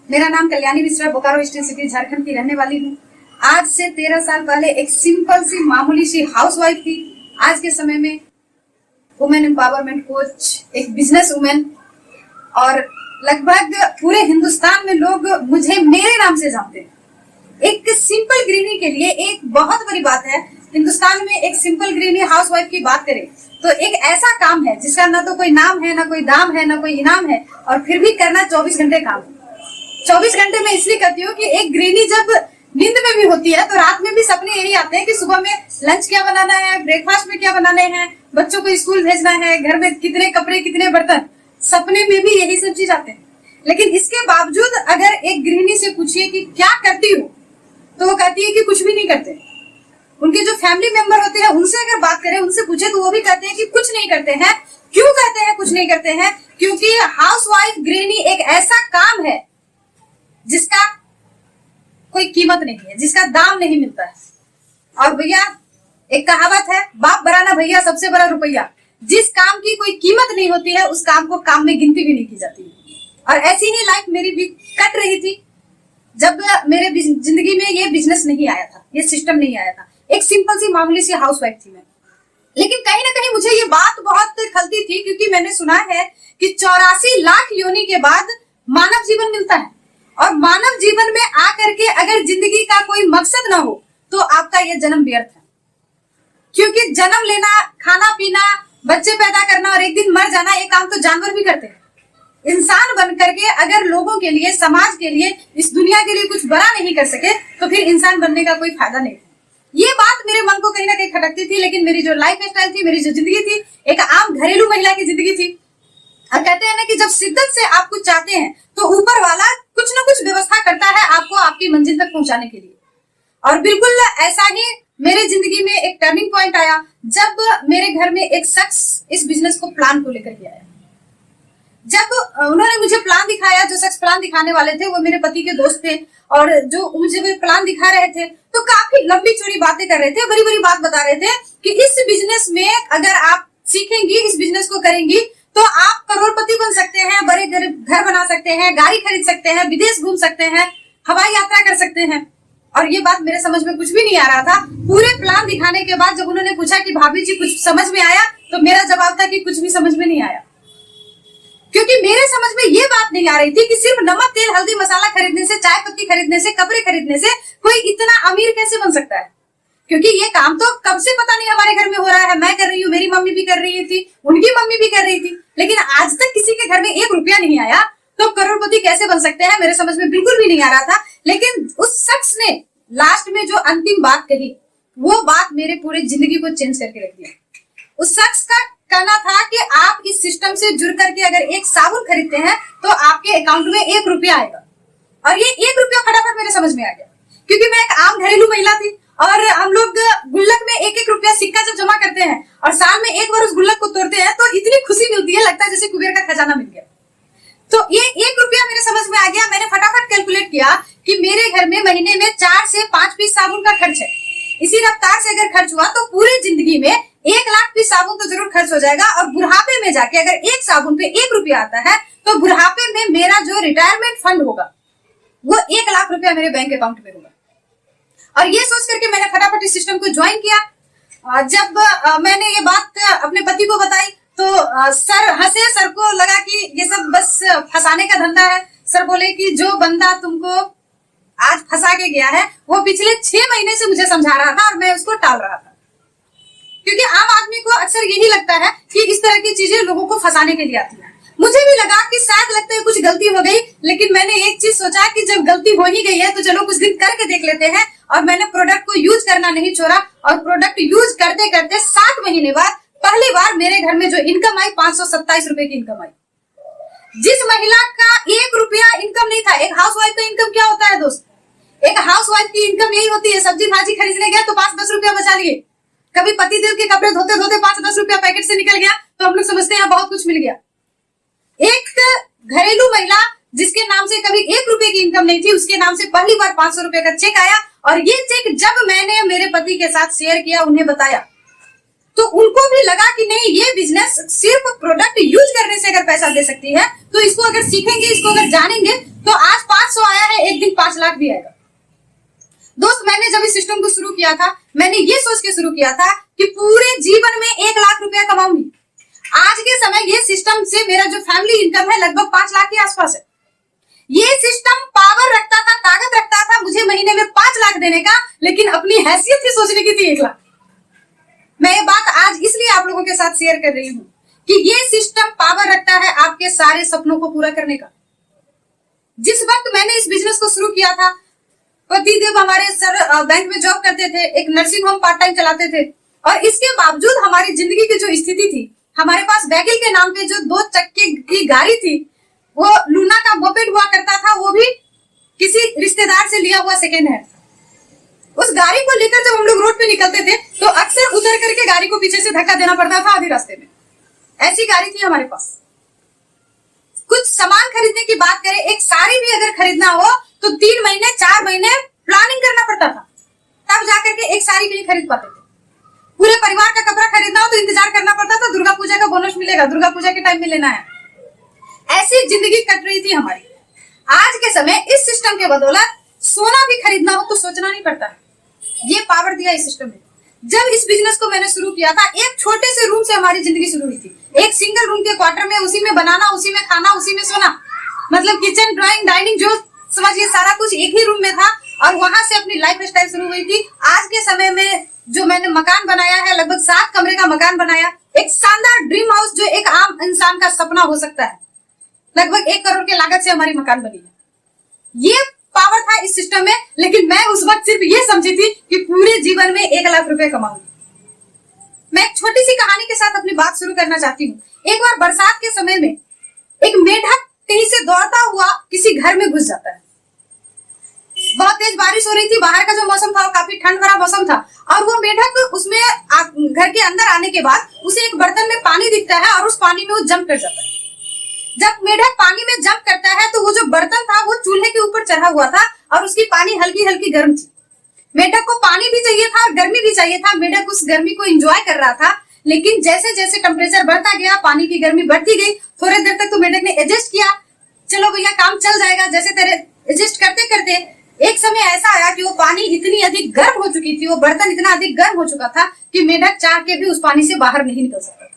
मेरा नाम Kalyani Mishra, Bokaro state city Jharkhand की रहने वाली हूँ। आज से 13 साल पहले एक सिंपल सी मामूली सी हाउसवाइफ थी। आज के समय में वुमेन एम्पावरमेंट कोच, एक बिजनेस वुमेन, और लगभग पूरे हिंदुस्तान में लोग मुझे मेरे नाम से जानते हैं। एक सिंपल गृहिणी के लिए एक बहुत बड़ी बात है। हिंदुस्तान में एक सिंपल गृहिणी हाउसवाइफ की बात करें तो एक ऐसा काम है जिसका ना तो कोई नाम है, ना कोई दाम है, ना कोई इनाम है, और फिर भी करना 24 घंटे काम। 24 घंटे में इसलिए करती हूँ कि एक गृहिणी जब नींद में भी होती है तो रात में भी सपने यही आते हैं कि सुबह में लंच क्या बनाना है, ब्रेकफास्ट में क्या बनाने हैं, बच्चों को स्कूल भेजना है, घर में कितने कपड़े, कितने बर्तन, सपने में भी यही सब चीज आते हैं। लेकिन इसके बावजूद अगर एक गृहिणी से पूछिए कि क्या करती हो, तो वो कहती है कि कुछ भी नहीं करते। उनके जो फैमिली मेंबर होते हैं उनसे अगर बात करें, उनसे पूछे तो वो भी कहते हैं कि कुछ नहीं करते हैं। क्यों कहते हैं कुछ नहीं करते हैं? क्योंकि हाउसवाइफ गृहिणी एक ऐसा काम है जिसका कोई कीमत नहीं है, जिसका दाम नहीं मिलता है। और भैया, एक कहावत है, बाप बराना भैया सबसे बड़ा रुपया। जिस काम की कोई कीमत नहीं होती है उस काम को काम में गिनती भी नहीं की जाती है। और ऐसी ही लाइफ मेरी भी कट रही थी जब मेरे जिंदगी में ये बिजनेस नहीं आया था, ये सिस्टम नहीं आया था। एक सिंपल सी मामूली सी हाउसवाइफ थी मैं। लेकिन कहीं ना कहीं मुझे ये बात बहुत खलती थी, क्योंकि मैंने सुना है कि 84 लाख योनि के बाद मानव जीवन मिलता है, और मानव जीवन में आकर के अगर जिंदगी का कोई मकसद ना हो तो आपका ये जन्म व्यर्थ है। क्योंकि जन्म लेना, खाना पीना, बच्चे पैदा करना और एक दिन मर जाना, ये काम तो जानवर भी करते हैं। इंसान बन करके अगर लोगों के लिए, समाज के लिए, इस दुनिया के लिए कुछ बड़ा नहीं कर सके तो फिर इंसान बनने का कोई फायदा नहीं। ये बात मेरे मन को कहीं ना कहीं खटकती थी। लेकिन मेरी जो लाइफ स्टाइल थी, मेरी जो जिंदगी थी, एक आम घरेलू महिला की जिंदगी थी। और कहते हैं ना कि जब शिद्दत से आप कुछ चाहते हैं तो ऊपर वाला कुछ ना कुछ व्यवस्था करता है आपको आपकी मंजिल तक पहुंचाने के लिए। और बिल्कुल ऐसा ही मेरे जिंदगी में एक टर्निंग पॉइंट आया जब मेरे घर में एक शख्स इस बिजनेस को प्लान को लेकर के आया। जब उन्होंने मुझे प्लान दिखाया, जो शख्स प्लान दिखाने वाले थे वो मेरे पति के दोस्त थे, और जो मुझे प्लान दिखा रहे थे तो काफी लंबी चौड़ी बातें कर रहे थे, बड़ी बड़ी बात बता रहे थे कि इस बिजनेस में अगर आप सीखेंगी, इस बिजनेस को करेंगी तो आप करोड़पति बन सकते हैं, बड़े घर बना सकते हैं, गाड़ी खरीद सकते हैं, विदेश घूम सकते हैं, हवाई यात्रा कर सकते हैं। और ये बात मेरे समझ में कुछ भी नहीं आ रहा था। पूरे प्लान दिखाने के बाद जब उन्होंने पूछा कि भाभी जी कुछ समझ में आया, तो मेरा जवाब था कि कुछ भी समझ में नहीं आया। क्योंकि मेरे समझ में ये बात नहीं आ रही थी कि सिर्फ नमक, तेल, हल्दी, मसाला खरीदने से, चाय पत्ती खरीदने से, कपड़े खरीदने से कोई इतना अमीर कैसे बन सकता है। क्योंकि ये काम तो कब से पता नहीं हमारे घर में हो रहा है। मैं कर रही हूँ, मेरी मम्मी भी कर रही थी, उनकी मम्मी भी कर रही थी, लेकिन आज तक किसी के घर में 1 रुपया नहीं आया। तो करोड़पति कैसे बन सकते हैं, मेरे समझ में बिल्कुल भी नहीं आ रहा था। लेकिन उस शख्स ने लास्ट में जो अंतिम बात कही, वो बात मेरे पूरे जिंदगी को चेंज करके रख दिया। उस शख्स का कहना था कि आप इस सिस्टम से जुड़ करके अगर एक साबुन खरीदते हैं तो आपके अकाउंट में 1 रुपया आएगा। और ये 1 रुपया फटाफट मेरे समझ में आ गया, क्योंकि मैं एक आम घरेलू महिला थी और हम लोग गुल्लक में 1-1 रुपया सिक्का जब जमा करते हैं और साल में एक बार उस गुल्लक को तोड़ते हैं तो इतनी खुशी मिलती है, लगता है जैसे कुबेर का खजाना मिल गया। तो ये 1 रुपया मेरे समझ में आ गया। मैंने फटाफट कैलकुलेट किया कि मेरे घर में महीने में 4 से 5 पीस साबुन का खर्च है। इसी रफ्तार से अगर खर्च हुआ तो पूरी जिंदगी में 1 लाख पीस साबुन तो जरूर खर्च हो जाएगा। और बुढ़ापे में जाके अगर एक साबुन पे 1 रुपया आता है तो बुढ़ापे में मेरा जो रिटायरमेंट फंड होगा वो 1 लाख रुपया मेरे बैंक अकाउंट में होगा। और ये सोच करके मैंने फटाफट इस सिस्टम को ज्वाइन किया। जब मैंने ये बात अपने पति को बताई तो सर हंसे। सर को लगा कि ये सब बस फंसाने का धंधा है। सर बोले कि जो बंदा तुमको आज फंसा के गया है वो पिछले 6 महीने से मुझे समझा रहा था और मैं उसको टाल रहा था। क्योंकि आम आदमी को अक्सर यही लगता है कि इस तरह की चीजें लोगों को फंसाने के लिए आती है। मुझे भी लगा कि शायद लगता है कुछ गलती हो गई, लेकिन मैंने एक चीज सोचा कि जब गलती हो ही गई है तो चलो कुछ दिन करके देख लेते हैं। और मैंने प्रोडक्ट को यूज करना नहीं छोड़ा, और प्रोडक्ट यूज करते करते 7 महीने बाद पहली बार मेरे घर में जो इनकम आई, 527 रुपए की इनकम आई। जिस महिला का 1 रुपया इनकम नहीं था। एक हाउसवाइफ का इनकम क्या होता है दोस्त? एक हाउसवाइफ की इनकम यही होती है, सब्जी भाजी खरीदने गया तो 5-10 रुपया बचा लिए। कभी पति देव के कपड़े धोते धोते 5-10 रुपया पैकेट से निकल गया तो हम लोग समझते हैं बहुत कुछ मिल गया। एक घरेलू महिला जिसके नाम से कभी 1 रुपए की इनकम नहीं थी, उसके नाम से पहली बार 500 रुपए का चेक आया। और ये चेक जब मैंने मेरे पति के साथ शेयर किया, उन्हें बताया, तो उनको भी लगा कि नहीं, ये बिजनेस सिर्फ प्रोडक्ट यूज करने से अगर पैसा दे सकती है, तो इसको अगर सीखेंगे, इसको अगर जानेंगे, तो आज 500 आया है, एक दिन 5 लाख भी आएगा। दोस्त, मैंने जब इस सिस्टम को शुरू किया था, मैंने ये सोच के शुरू किया था कि पूरे जीवन में 1 लाख रुपया कमाऊंगी। आज के समय ये सिस्टम से मेरा जो फैमिली इनकम है लगभग 5 लाख के आसपास है। ये सिस्टम पावर रखता था, ताकत रखता था मुझे महीने में 5 लाख देने का, लेकिन अपनी हैसियत ही सोचने की थी 1 लाख। मैं ये बात आज इसलिए आप लोगों के साथ शेयर कर रही हूं कि ये सिस्टम पावर रखता है आपके सारे सपनों को पूरा करने का। जिस वक्त मैंने इस बिजनेस को शुरू किया था, पतिदेव हमारे सर बैंक में जॉब करते थे, एक नर्सिंग होम पार्ट टाइम चलाते थे, और इसके बावजूद हमारी जिंदगी की जो स्थिति थी, हमारे पास वैगिल के नाम पे जो 2 चक्के की गाड़ी थी, वो लूना का मोपेड हुआ करता था, वो भी किसी रिश्तेदार से लिया हुआ सेकेंड हैंड। उस गाड़ी को लेकर जब हम लोग रोड पे निकलते थे, तो अक्सर उतर करके गाड़ी को पीछे से धक्का देना पड़ता था आधे रास्ते में। ऐसी गाड़ी थी हमारे पास। कुछ सामान खरीदने की बात करें, एक साड़ी भी अगर खरीदना हो तो 3 महीने 4 महीने प्लानिंग करना पड़ता था, तब जाकर के एक साड़ी नहीं खरीद पाते थे। पूरे परिवार का कपड़ा खरीदना हो तो इंतजार करना पड़ता था, दुर्गा पूजा का बोनस मिलेगा, दुर्गा पूजा के टाइम में लेना है। ऐसी जिंदगी कट रही थी हमारी। आज के समय इस सिस्टम के बदौलत सोना भी खरीदना हो तो सोचना नहीं पड़ता है। ये पावर दिया इस सिस्टम ने। जब इस बिजनेस को मैंने शुरू किया था, एक छोटे से रूम से हमारी जिंदगी शुरू हुई थी। एक सिंगल रूम के क्वार्टर में, उसी में बनाना, उसी में खाना, उसी में सोना, मतलब किचन, ड्राइंग, डाइनिंग, जो समझिए सारा कुछ एक ही रूम में था, और वहां से अपनी लाइफ स्टाइल शुरू हुई थी। आज के समय में जो मैंने मकान बनाया है, लगभग 7 कमरे का मकान बनाया, एक शानदार ड्रीम हाउस जो एक आम इंसान का सपना हो सकता है। लगभग 1 करोड़ के लागत से हमारी मकान बनी है। ये पावर था इस सिस्टम में, लेकिन मैं उस वक्त सिर्फ ये समझी थी कि पूरे जीवन में 1 लाख रुपए कमाऊंगी। मैं एक छोटी सी कहानी के साथ अपनी बात शुरू करना चाहती हूँ। एक बार बरसात के समय में एक मेढक कहीं से दौड़ता हुआ किसी घर में घुस जाता है। बहुत तेज बारिश हो रही थी, बाहर का जो मौसम था वो काफी ठंड भरा मौसम था, और वो मेढक उसमें घर के अंदर आने के बाद उसे एक बर्तन में पानी दिखता है, और उस पानी में वो जंप कर जाता है। जब मेढक पानी में जंप करता है तो वो जो बर्तन था वो चूल्हे के ऊपर चढ़ा हुआ था, और उसकी पानी हल्की हल्की गर्म थी। मेढक को पानी भी चाहिए था और गर्मी भी चाहिए था। मेढक उस गर्मी को एंजॉय कर रहा था, लेकिन जैसे जैसे टेम्परेचर बढ़ता गया, पानी की गर्मी बढ़ती गई। थोड़ी देर तक तो मेढक ने एडजस्ट किया, चलो भैया काम चल जाएगा, जैसे तेरे एडजस्ट करते करते एक समय ऐसा आया कि वो पानी इतनी अधिक गर्म हो चुकी थी, वो बर्तन इतना अधिक गर्म हो चुका था कि मेढक चाह के भी उस पानी से बाहर नहीं निकल सकता था।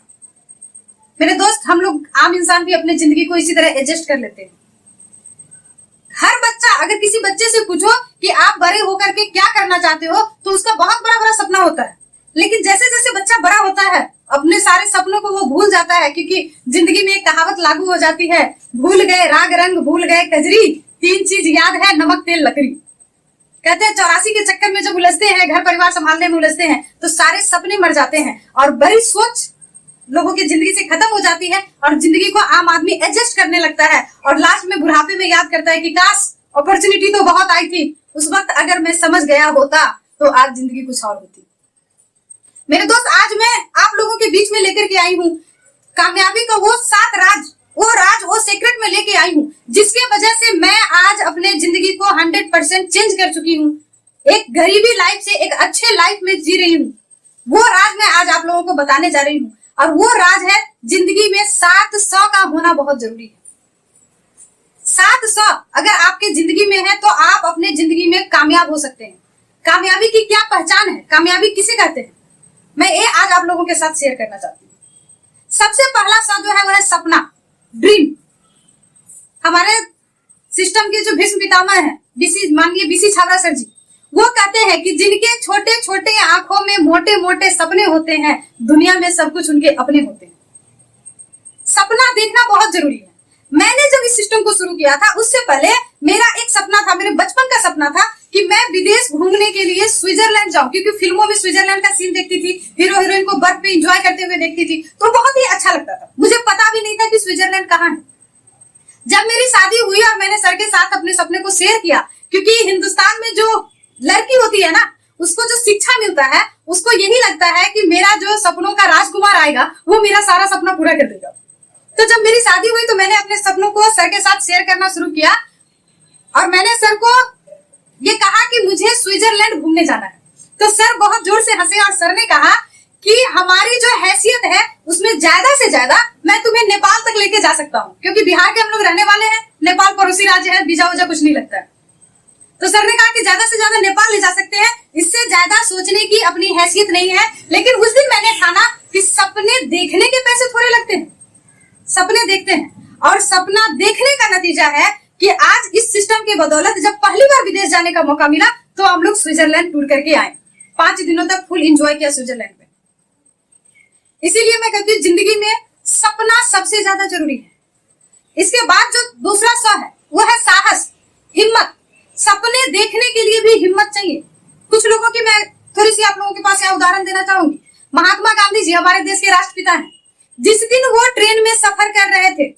मेरे दोस्त, हम लोग आम इंसान भी अपने जिंदगी को इसी तरह एडजस्ट कर लेते हैं। हर बच्चा, अगर किसी बच्चे से पूछो कि आप बड़े होकर के क्या करना चाहते हो, तो उसका बहुत बड़ा बड़ा सपना होता है, लेकिन जैसे जैसे बच्चा बड़ा होता है अपने सारे सपनों को वो भूल जाता है, क्योंकि जिंदगी में एक कहावत लागू हो जाती है, भूल गए राग रंग, भूल गए कजरी, 3 चीज याद है, नमक तेल लकड़ी। कहते हैं 84 के चक्कर में जब उलझते हैं, घर परिवार संभालने में उलझते हैं, तो सारे सपने मर जाते हैं और बड़ी सोच लोगों की जिंदगी से खत्म हो जाती है, और जिंदगी को आम आदमी एडजस्ट करने लगता है, और लास्ट में बुढ़ापे में याद करता है कि काश अपॉर्चुनिटी तो बहुत आई थी, उस वक्त अगर मैं समझ गया होता तो आज जिंदगी कुछ और होती। मेरे दोस्त, आज मैं आप लोगों के बीच में लेकर के आई हूँ कामयाबी का वो 7 राज, वो सीक्रेट में लेके आई हूँ, जिसके वजह से मैं आज अपने जिंदगी को 100% चेंज कर चुकी हूँ। एक गरीबी लाइफ से एक अच्छे लाइफ में जी रही हूँ। वो राज मैं आज आप लोगों को बताने जा रही हूँ, और वो राज है जिंदगी में 700 का होना बहुत जरूरी है। 700 अगर आपके जिंदगी में है तो आप अपने जिंदगी में कामयाब हो सकते हैं। कामयाबी की क्या पहचान है, कामयाबी किसे कहते हैं, मैं ये आज आप लोगों के साथ शेयर करना चाहती हूँ। सबसे पहला शब्द जो है वो है सपना, ड्रीम। हमारे सिस्टम के जो भीष्म पितामह है, माननीय बीसी छाबड़ा सर जी, वो कहते हैं कि जिनके छोटे छोटे आंखों में मोटे मोटे सपने होते हैं, दुनिया में सब कुछ उनके अपने होते हैं। सपना देखना बहुत जरूरी है। मैंने जब इस सिस्टम को शुरू किया था, उससे पहले मेरा एक सपना था, मेरे बचपन का सपना था कि मैं विदेश घूमने के लिए स्विट्जरलैंड जाऊं, क्योंकि फिल्मों में स्विट्जरलैंड का सीन देखती थी, हीरो हीरोइन को बर्फ पे एंजॉय करते हुए देखती थी, तो बहुत ही अच्छा लगता था। मुझे पता भी नहीं था कि स्विट्जरलैंड कहाँ है। जब मेरी शादी हुई और मैंने सर के साथ अपने सपने को शेयर किया, क्योंकि हिंदुस्तान में जो लड़की होती है ना, उसको जो शिक्षा मिलता है, उसको यही लगता है कि मेरा जो सपनों का राजकुमार आएगा वो मेरा सारा सपना पूरा कर देगा। तो जब मेरी शादी हुई तो मैंने अपने सपनों को सर के साथ शेयर करना शुरू किया, और मैंने सर को ये कहा कि मुझे स्विट्जरलैंड घूमने जाना है। तो सर बहुत जोर से हंसे और सर ने कहा कि हमारी जो हैसियत है उसमें ज्यादा से ज्यादा मैं तुम्हें नेपाल तक लेके जा सकता हूँ, क्योंकि बिहार के हम लोग रहने वाले हैं, नेपाल पड़ोसी राज्य है, वीजा वूजा कुछ नहीं लगता है। तो सर ने कहा कि ज्यादा से ज्यादा नेपाल ले जा सकते हैं, इससे ज्यादा सोचने की अपनी हैसियत नहीं है। लेकिन उस दिन मैंने ठाना कि सपने देखने के पैसे थोड़े लगते हैं, सपने देखते हैं, और सपना देखने का नतीजा है कि आज इस सिस्टम के बदौलत जब पहली बार विदेश जाने का मौका मिला तो हम लोग स्विट्जरलैंड टूर करके आए, 5 दिनों तक फुल एंजॉय किया स्विट्जरलैंड में। इसीलिए मैं कहती हूँ जिंदगी में सपना सबसे ज्यादा जरूरी है। इसके बाद जो दूसरा स है वो है साहस, हिम्मत। सपने देखने के लिए भी हिम्मत चाहिए। कुछ लोगों की मैं थोड़ी सी आप लोगों के पास यह उदाहरण देना चाहूंगी। महात्मा गांधी जी हमारे देश के राष्ट्रपिता हैं। जिस दिन वो ट्रेन में सफर कर रहे थे,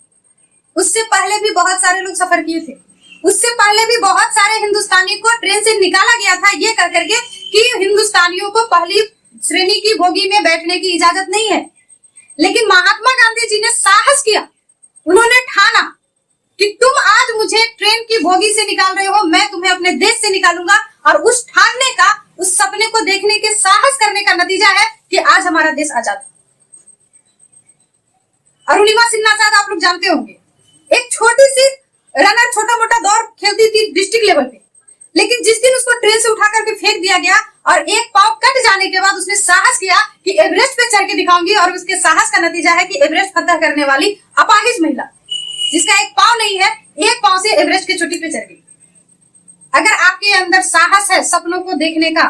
उससे पहले भी बहुत सारे लोग सफर किए थे, उससे पहले भी बहुत सारे हिंदुस्तानी को ट्रेन से निकाला गया था ये कर करके कि हिंदुस्तानियों को पहली श्रेणी की बोगी में बैठने की इजाजत नहीं है। लेकिन महात्मा गांधी जी ने साहस किया, उन्होंने ठाना कि तुम आज मुझे ट्रेन की बोगी से निकाल रहे हो, मैं तुम्हें अपने देश से निकालूंगा। और उस ठानने का, उस सपने को देखने के साहस करने का नतीजा है कि आज हमारा देश आजाद है। अरुणिमा सिन्हा शायद आप लोग जानते होंगे, एक छोटी सी रनर, छोटा मोटा दौड़ खेलती थी डिस्ट्रिक्ट लेवल पे, लेकिन जिस दिन उसको ट्रेन से उठा करके फेंक दिया गया और एक पांव कट जाने के बाद उसने साहस किया कि एवरेस्ट पे चढ़ के दिखाऊंगी, और उसके साहस का नतीजा है कि एवरेस्ट फतह करने वाली अपाहिज महिला, जिसका एक पांव नहीं है, एक पांव से एवरेस्ट की चोटी पे चढ़ गई। अगर आपके अंदर साहस है सपनों को देखने का,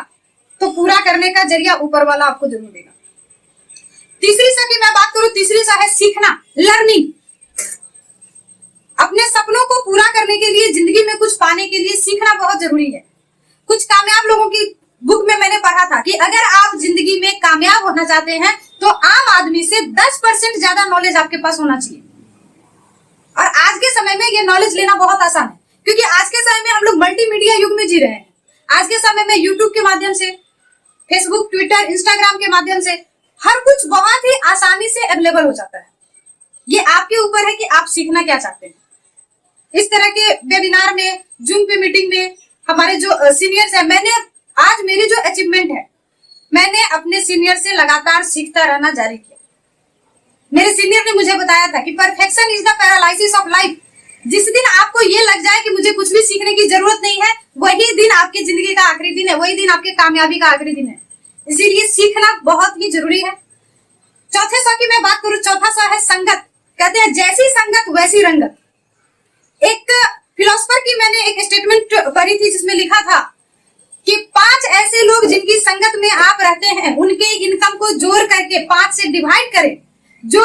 तो पूरा करने का जरिया ऊपर वाला आपको जरूर देगा। तीसरी सा की मैं बात करूं, तीसरी सा है सीखना, लर्निंग। अपने सपनों को पूरा करने के लिए, जिंदगी में कुछ पाने के लिए सीखना बहुत जरूरी है। कुछ कामयाब लोगों की बुक में मैंने पढ़ा था कि अगर आप जिंदगी में कामयाब होना चाहते हैं तो आम आदमी से 10% ज्यादा नॉलेज आपके पास होना चाहिए। और आज के समय में ये नॉलेज लेना बहुत आसान है, क्योंकि आज के समय में हम लोग मल्टीमीडिया युग में जी रहे हैं। आज के समय में यूट्यूब के माध्यम से, फेसबुक, ट्विटर, इंस्टाग्राम के माध्यम से हर कुछ बहुत ही आसानी से अवेलेबल हो जाता है। ये आपके ऊपर है कि आप सीखना क्या चाहते हैं। इस तरह के वेबिनार में, जूम पे मीटिंग में हमारे जो सीनियर्स हैं, मैंने आज मेरी जो अचीवमेंट है, मैंने अपने सीनियर से लगातार सीखता रहना जारी किया। मेरे सीनियर ने मुझे बताया था कि perfection is the paralysis of life. जिस दिन आपको ये लग जाए कि मुझे कुछ भी सीखने की जरूरत नहीं है, वही दिन आपकी जिंदगी का आखिरी दिन है, वही दिन आपकी कामयाबी का आखिरी दिन है। इसीलिए सीखना बहुत ही जरूरी है। चौथे सा की मैं बात करूं, चौथा सा है संगत। कहते हैं जैसी संगत वैसी रंगत। एक फिलोसफर की मैंने एक स्टेटमेंट पढ़ी थी जिसमें लिखा था कि 5 ऐसे लोग जिनकी संगत में आप रहते हैं, उनके इनकम को जोड़ करके 5 से डिवाइड करें, जो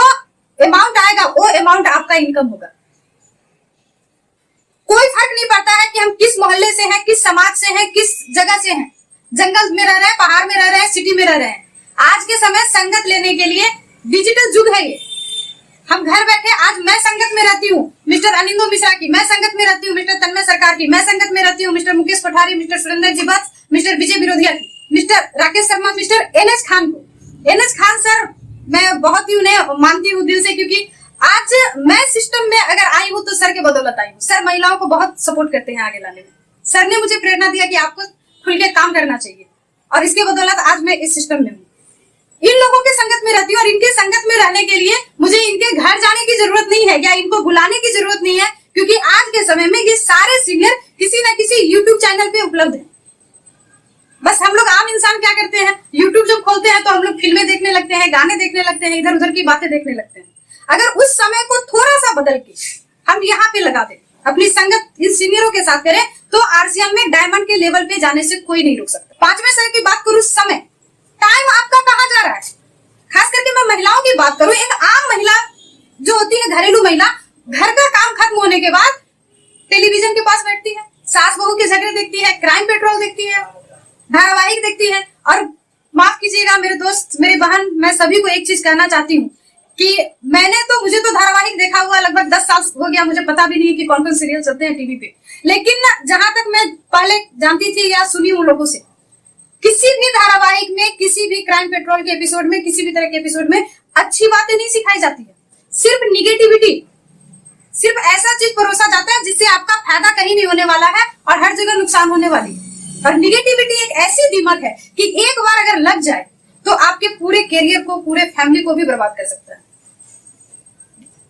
अमाउंट आएगा वो अमाउंट आपका इनकम होगा। कोई फर्क नहीं पड़ता है कि हम किस मोहल्ले से हैं, किस समाज से हैं, किस जगह से हैं, जंगल में रह रहे हैं, पहाड़ में रह रहे हैं, सिटी में रह रहे हैं। आज के समय संगत लेने के लिए डिजिटल युग है ये। हम घर बैठे, आज मैं संगत में रहती हूँ मिस्टर अनिंदो मिश्रा की, मैं संगत में रहती हूँ मिस्टर तन्मय सरकार की, मैं संगत में रहती हूँ मिस्टर मुकेश कोठारी, मिस्टर सुरेंद्र जी बस, मिस्टर विजय बिरोधिया की, mister Rakesh Sharma, mister NS Khan को। एनएस खान सर, मैं बहुत ही उन्हें मानती हूँ दिल से, क्योंकि आज मैं सिस्टम में अगर आई हूँ तो सर के बदौलत आई हूँ। सर महिलाओं को बहुत सपोर्ट करते हैं आगे लाने में। सर ने मुझे प्रेरणा दिया कि आपको खुल के काम करना चाहिए, और इसके बदौलत आज मैं इस सिस्टम में हूँ। इन लोगों के संगत में रहती हूँ, और इनके संगत में रहने के लिए मुझे इनके घर जाने की जरूरत नहीं है या इनको बुलाने की जरूरत नहीं है, क्योंकि आज के समय में ये सारे सीनियर किसी न किसी यूट्यूब चैनल पे उपलब्ध है। बस हम लोग आम इंसान क्या करते हैं, यूट्यूब जब खोलते हैं तो हम लोग फिल्में देखने लगते हैं, गाने देखने लगते हैं, इधर उधर की बातें देखने लगते हैं। अगर उस समय को थोड़ा सा बदल के हम यहाँ पे लगा दें, अपनी संगत इन सीनियरों के साथ करें, तो आरसीएम में डायमंड के लेवल पे जाने से कोई नहीं रोक सकता। 5वें सर की बात करूं, समय, टाइम आपका कहाँ जा रहा है। खास करके मैं महिलाओं की बात करूं, एक आम महिला जो होती है, घरेलू महिला, घर का काम खत्म होने के बाद टेलीविजन के पास बैठती है, सास बहू के झगड़े देखती है, क्राइम पेट्रोल देखती है, धारावाहिक देखती है। और माफ कीजिएगा मेरे दोस्त, मेरी बहन, मैं सभी को एक चीज कहना चाहती हूँ कि मुझे तो धारावाहिक देखा हुआ लगभग 10 साल हो गया, मुझे पता भी नहीं कि कौन कौन सीरियल चलते हैं टीवी पे। लेकिन जहां तक मैं पहले जानती थी या सुनी उन लोगों से, किसी भी धारावाहिक में, किसी भी क्राइम पेट्रोल के एपिसोड में, किसी भी तरह के एपिसोड में अच्छी बातें नहीं सिखाई जाती है, सिर्फ निगेटिविटी, सिर्फ ऐसा चीज परोसा जाता है जिससे आपका फायदा कहीं नहीं होने वाला है और हर जगह नुकसान होने वाली है। और निगेटिविटी एक ऐसी दीमक है कि एक बार अगर लग जाए तो आपके पूरे करियर को, पूरे फैमिली को भी बर्बाद कर सकता है।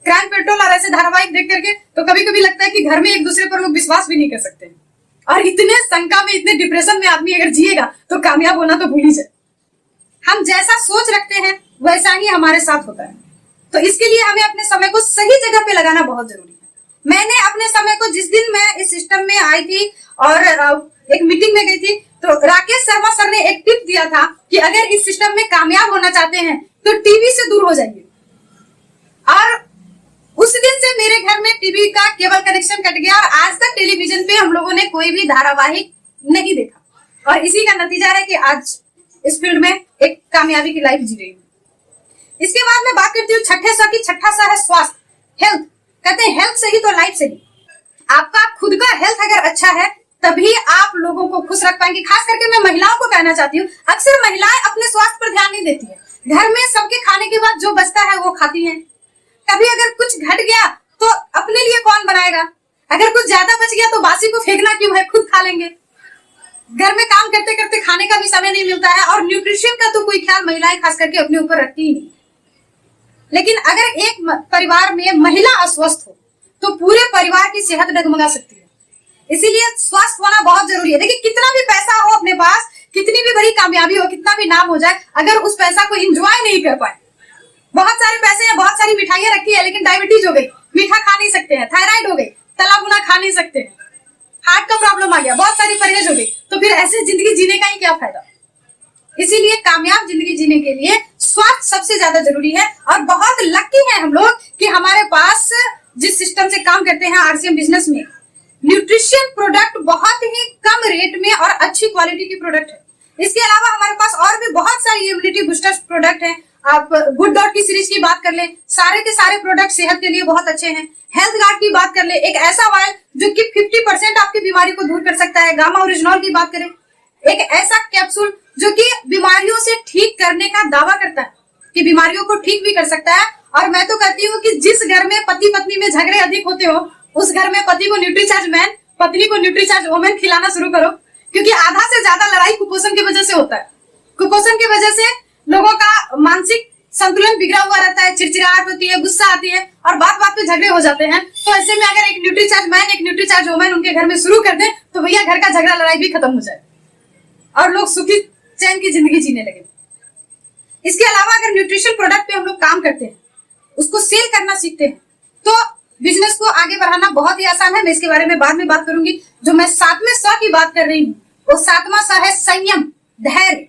क्राइम पेट्रोल और ऐसे धारावाहिक देख करके तो कभी कभी लगता है कि घर में एक दूसरे पर लोग विश्वास भी नहीं कर सकते। और इतने शंका में, इतने डिप्रेशन में आदमी अगर जिएगा तो कामयाब होना तो भूल ही जाए। हम जैसा सोच रखते हैं वैसा ही हमारे साथ होता है। तो इसके लिए हमें अपने समय को सही जगह पे लगाना बहुत जरूरी है। मैंने अपने समय को, जिस दिन मैं इस सिस्टम में आई थी और एक मीटिंग में गई थी, तो राकेश शर्मा सर ने एक टिप दिया था कि अगर इस सिस्टम में कामयाब होना चाहते हैं तो टीवी से दूर हो जाइए। और उस दिन से मेरे घर में टीवी का केबल कनेक्शन कट गया और आज तक टेलीविजन पे हम लोगों ने कोई भी धारावाहिक नहीं देखा। और इसी का नतीजा है कि आज इस फील्ड में एक कामयाबी की लाइफ जी रही हूँ। इसके बाद मैं बात करती हूँ छठे स की। छठा स है स्वास्थ्य, हेल्थ। कहते हैं हेल्थ सही तो लाइफ सही। आपका खुद का हेल्थ अगर अच्छा है तभी आप लोगों को खुश रख पाएंगे। खास करके मैं महिलाओं को कहना चाहती हूँ, अक्सर महिलाएं अपने स्वास्थ्य पर ध्यान नहीं देती है। घर में सबके खाने के बाद जो बचता है वो खाती हैं। कभी अगर कुछ घट गया तो अपने लिए कौन बनाएगा? अगर कुछ ज्यादा बच गया तो बासी को फेंकना क्यों है, खुद खा लेंगे। घर में काम करते करते खाने का भी समय नहीं मिलता है और न्यूट्रिशन का तो कोई ख्याल महिलाएं खास करके अपने ऊपर रखती ही नहीं। लेकिन अगर एक परिवार में महिला अस्वस्थ हो तो पूरे परिवार की सेहत डगमगा सकती है। इसीलिए स्वास्थ्य होना बहुत जरूरी है। देखिए, कितना भी पैसा हो अपने पास, कितनी भी बड़ी कामयाबी हो, कितना भी नाम हो जाए, अगर उस पैसा को एंजॉय नहीं कर पाए, बहुत सारे पैसे हैं, बहुत सारी मिठाइयां रखी है, लेकिन डायबिटीज हो गई, मीठा खा नहीं सकते हैं, थायराइड हो गई, तला भुना खा नहीं सकते हैं, हार्ट का प्रॉब्लम आ गया, बहुत सारी परहेज हो गई, तो फिर ऐसे जिंदगी जीने का ही क्या फायदा। इसीलिए कामयाब जिंदगी जीने के लिए स्वास्थ्य सबसे ज्यादा जरूरी है। और बहुत लकी है हम लोग कि हमारे पास जिस सिस्टम से काम करते हैं आरसीएम बिजनेस में, न्यूट्रिशन प्रोडक्ट बहुत ही कम रेट में और अच्छी क्वालिटी की प्रोडक्ट है। इसके अलावा हमारे पास और भी बहुत सारी इम्यूनिटी बूस्टर्स प्रोडक्ट हैं। आप गुड डॉट की सीरीज की बात कर ले, सारे के सारे प्रोडक्ट सेहत के लिए बहुत अच्छे हैं। हेल्थ गार्ड की बात कर ले, एक ऐसा ऑयल जो कि 50% आपकी बीमारी को दूर कर सकता है। गामा ओरिजिनल की बात करें, एक ऐसा कैप्सूल जो कि बीमारियों से ठीक करने का दावा करता है कि बीमारियों को ठीक भी कर सकता है। और मैं तो कहती हूँ कि जिस घर में पति पत्नी में झगड़े अधिक होते हो, उस घर में पति को न्यूट्रीचार्ज मैन, पत्नी को न्यूट्रीचार्ज वोमेन खिलाना शुरू करो, क्योंकि आधा से ज्यादा लड़ाई कुपोषण की वजह से होता है। कुपोषण की वजह से लोगों का मानसिक संतुलन बिगड़ा हुआ रहता है, चिड़चिड़ाहट होती है, गुस्सा आती है और बात बात पे झगड़े हो जाते हैं। तो ऐसे में अगर एक न्यूट्रीचार्ज मैन, एक न्यूट्रीचार्ज वोमेन उनके घर में शुरू कर दे तो भैया घर का झगड़ा लड़ाई भी खत्म हो जाए और लोग सुखी चैन की जिंदगी जीने लगे। इसके अलावा अगर न्यूट्रिशन प्रोडक्ट पे हम लोग काम करते हैं, उसको सेल करना सीखते हैं, तो बिजनेस को आगे बढ़ाना बहुत ही आसान है। मैं इसके बारे में बाद में बात करूंगी। जो मैं 7वें स की बात कर रही हूँ, वो 7वां स है संयम, धैर्य।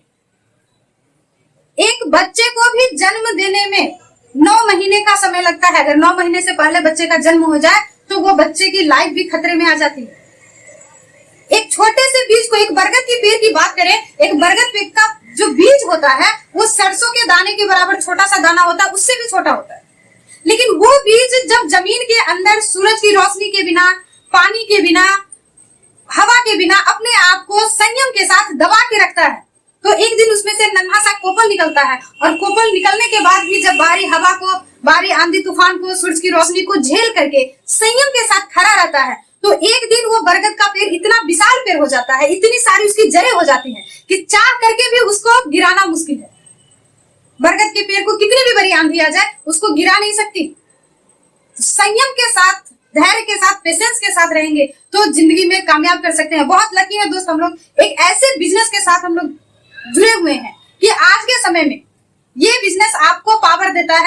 एक बच्चे को भी जन्म देने में 9 महीने का समय लगता है। अगर 9 महीने से पहले बच्चे का जन्म हो जाए तो वो बच्चे की लाइफ भी खतरे में आ जाती है। एक छोटे से बीज को, एक बरगद की पेड़ की बात करें, एक बरगद पेड़ का जो बीज होता है वो सरसों के दाने के बराबर छोटा सा दाना होता है, उससे भी छोटा होता है। लेकिन वो बीज जब जमीन के अंदर सूरज की रोशनी के बिना, पानी के बिना, हवा के बिना अपने आप को संयम के साथ दबा के रखता है, तो एक दिन उसमें से नन्हा सा कोपल निकलता है। और कोपल निकलने के बाद भी जब बाहरी हवा को, बाहरी आंधी तूफान को, सूरज की रोशनी को झेल करके संयम के साथ खड़ा रहता है, तो एक दिन वो बरगद का पेड़ इतना विशाल पेड़ हो जाता है, इतनी सारी उसकी जड़ें हो जाती हैं कि चाह करके भी उसको गिराना मुश्किल है। बरगद के पेड़ को कितनी भी बड़ी आंधी आ जाए उसको गिरा नहीं सकती। तो संयम के साथ, धैर्य के साथ, पेशेंस के साथ रहेंगे तो जिंदगी में कामयाब कर सकते हैं। बहुत लकी है दोस्त, हम लोग एक ऐसे बिजनेस के साथ हम लोग जुड़े हुए हैं कि आज के समय में ये बिजनेस आपको पावर देता है।